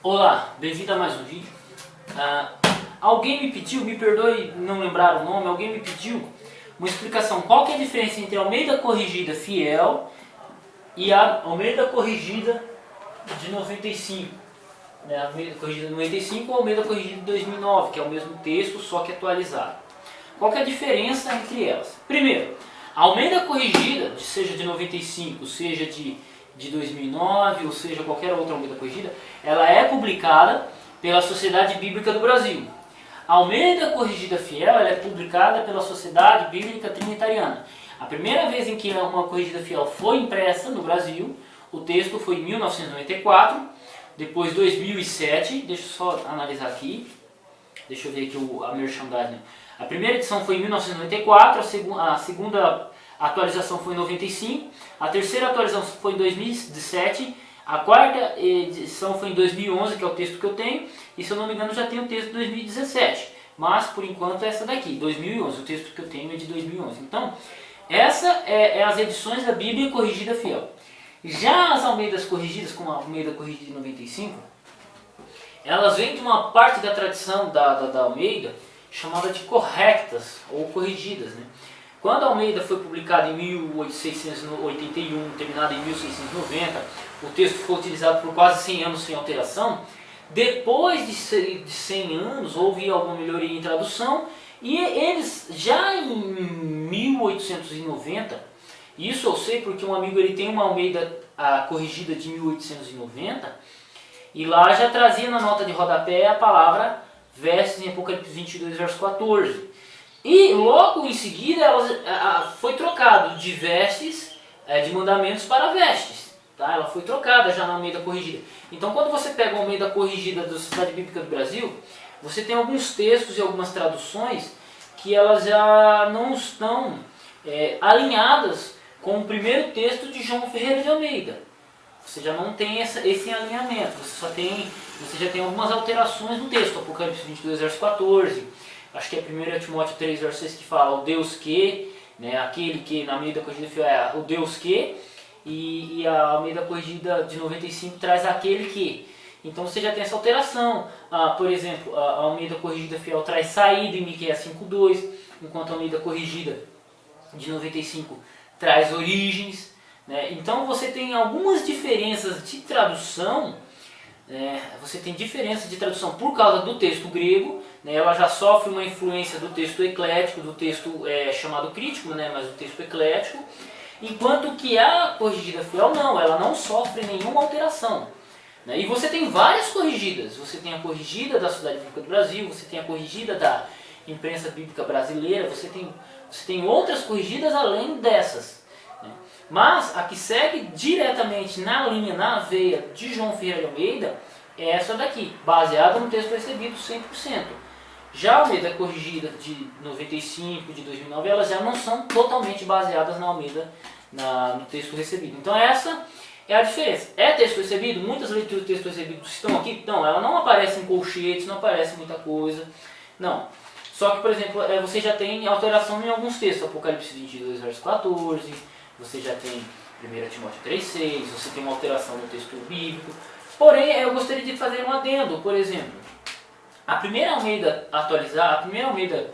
Olá, bem-vindo a mais um vídeo. Alguém me pediu, me perdoe não lembrar o nome, alguém me pediu uma explicação. Qual que é a diferença entre Almeida Corrigida Fiel e a Almeida Corrigida de 95? Né? A Almeida Corrigida de 95 ou a Almeida Corrigida de 2009, que é o mesmo texto, só que atualizado. Qual que é a diferença entre elas? Primeiro, a Almeida Corrigida, seja de 95, seja de 2009, ou seja, qualquer outra Almeida Corrigida, ela é publicada pela Sociedade Bíblica do Brasil. A Almeida Corrigida Fiel ela é publicada pela Sociedade Bíblica Trinitariana. A primeira vez em que uma Corrigida Fiel foi impressa no Brasil, o texto foi em 1994, depois 2007, deixa eu só analisar aqui, deixa eu ver aqui a merchandising. A primeira edição foi em 1994, a segunda atualização foi em 95, a terceira atualização foi em 2007, a quarta edição foi em 2011, que é o texto que eu tenho, e se eu não me engano já tem o texto de 2017, mas por enquanto é essa daqui, 2011, o texto que eu tenho é de 2011. Então, essa é as edições da Bíblia Corrigida Fiel. Já as Almeidas Corrigidas, como a Almeida Corrigida de 95, elas vêm de uma parte da tradição da Almeida chamada de correctas ou corrigidas, né? Quando a Almeida foi publicada em 1681, terminada em 1690, o texto foi utilizado por quase 100 anos sem alteração. Depois de 100 anos houve alguma melhoria em tradução e eles já em 1890, isso eu sei porque um amigo ele tem uma Almeida corrigida de 1890 e lá já trazia na nota de rodapé a palavra vestes em Apocalipse 22, verso 14. E logo em seguida ela foi trocado de vestes, de mandamentos para vestes. Tá? Ela foi trocada já na Almeida Corrigida. Então quando você pega a Almeida Corrigida da Sociedade Bíblica do Brasil, você tem alguns textos e algumas traduções que elas já não estão alinhadas com o primeiro texto de João Ferreira de Almeida. Você já não tem esse alinhamento, você já tem algumas alterações no texto. Apocalipse 22, verso 14. Acho que é 1 Timóteo 3, verso 6 que fala o Deus que, né, aquele que na Almeida Corrigida Fiel é o Deus que, e a Almeida Corrigida de 95 traz aquele que. Então você já tem essa alteração. Por exemplo, a Almeida Corrigida Fiel traz saída em Miqueias 5:2, enquanto a Almeida Corrigida de 95 traz origens. Né? Então você tem algumas diferenças de tradução. Você tem diferença de tradução por causa do texto grego, né? Ela já sofre uma influência do texto eclético, do texto chamado crítico, né? Mas o texto eclético, enquanto que a Corrigida Fiel não, ela não sofre nenhuma alteração. Né? E você tem várias corrigidas, você tem a corrigida da Sociedade Bíblica do Brasil, você tem a corrigida da Imprensa Bíblica Brasileira, você tem outras corrigidas além dessas. Né? Mas a que segue diretamente na linha, na veia de João Ferreira de Almeida é essa daqui, baseada no texto recebido 100%. Já a Almeida Corrigida de 95, de 2009, elas já não são totalmente baseadas na Almeida, no texto recebido. Então essa é a diferença. É texto recebido? Muitas leituras do texto recebido estão aqui? Não, ela não aparece em colchetes, não aparece muita coisa. Não. Só que, por exemplo, você já tem alteração em alguns textos. Apocalipse 22, verso 14, você já tem 1 Timóteo 3,6, você tem uma alteração no texto bíblico. Porém, eu gostaria de fazer um adendo. Por exemplo, a primeira Almeida atualizada, a primeira Almeida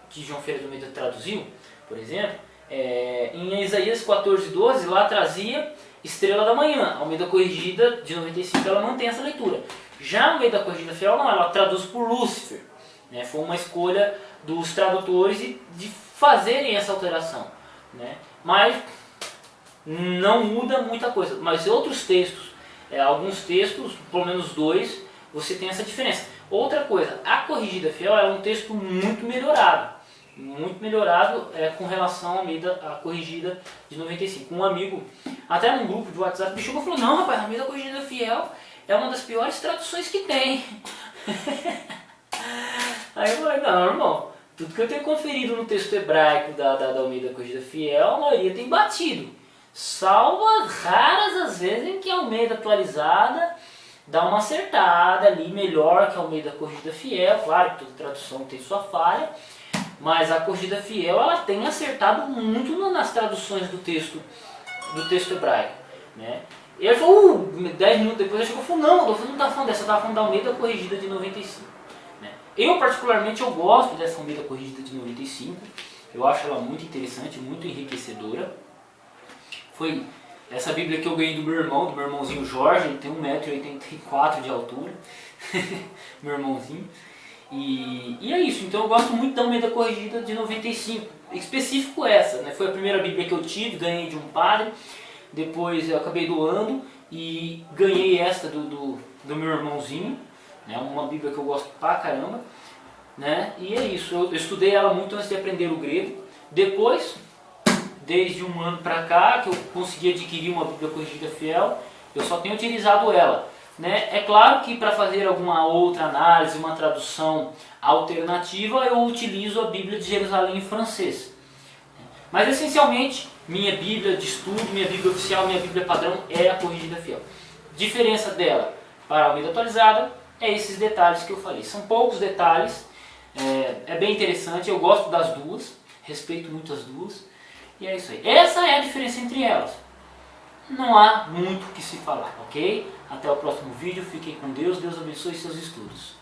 que João Ferreira de Almeida traduziu, por exemplo, em Isaías 14:12, lá trazia Estrela da Manhã. A Almeida Corrigida de 95, ela mantém essa leitura. Já a Almeida Corrigida Fiel não, ela traduz por Lúcifer. Né? Foi uma escolha dos tradutores de fazerem essa alteração. Né? Mas não muda muita coisa. Mas outros textos, alguns textos, pelo menos dois, você tem essa diferença. Outra coisa, a Corrigida Fiel é um texto muito melhorado com relação à Corrigida de 95. Um amigo, até num grupo de WhatsApp, me chegou e falou: não, rapaz, a Almeida Corrigida Fiel é uma das piores traduções que tem. Aí eu falei: não, irmão, tudo que eu tenho conferido no texto hebraico da Almeida Corrigida Fiel, a maioria tem batido. Salvo raras as vezes em que a Almeida atualizada dá uma acertada ali, melhor que a Almeida Corrigida Fiel. Claro que toda tradução tem sua falha, mas a Corrigida Fiel ela tem acertado muito nas traduções do texto hebraico. Né? E ele falou, 10 minutos depois ele chegou e falou, não, Adolfo, não tá falando dessa, eu tava falando da Almeida Corrigida de 95. Né? Eu particularmente eu gosto dessa Almeida Corrigida de 95, eu acho ela muito interessante, muito enriquecedora. Foi essa Bíblia que eu ganhei do meu irmãozinho Jorge, ele tem 1,84 m de altura, meu irmãozinho. E é isso, então eu gosto muito da Almeida Corrigida de 95, em específico essa, né? Foi a primeira Bíblia que eu tive, ganhei de um padre, depois eu acabei doando e ganhei esta do meu irmãozinho, né? Uma Bíblia que eu gosto pra caramba, né? E é isso, eu estudei ela muito antes de aprender o grego, depois, desde um ano pra cá, que eu consegui adquirir uma Bíblia Corrigida Fiel, eu só tenho utilizado ela. Né? É claro que para fazer alguma outra análise, uma tradução alternativa, eu utilizo a Bíblia de Jerusalém em francês. Mas essencialmente, minha Bíblia de estudo, minha Bíblia oficial, minha Bíblia padrão é a Corrigida Fiel. Diferença dela para a Almeida Atualizada é esses detalhes que eu falei. São poucos detalhes, é bem interessante, eu gosto das duas, respeito muito as duas. E é isso aí. Essa é a diferença entre elas. Não há muito o que se falar, ok? Até o próximo vídeo, fiquem com Deus, Deus abençoe seus estudos.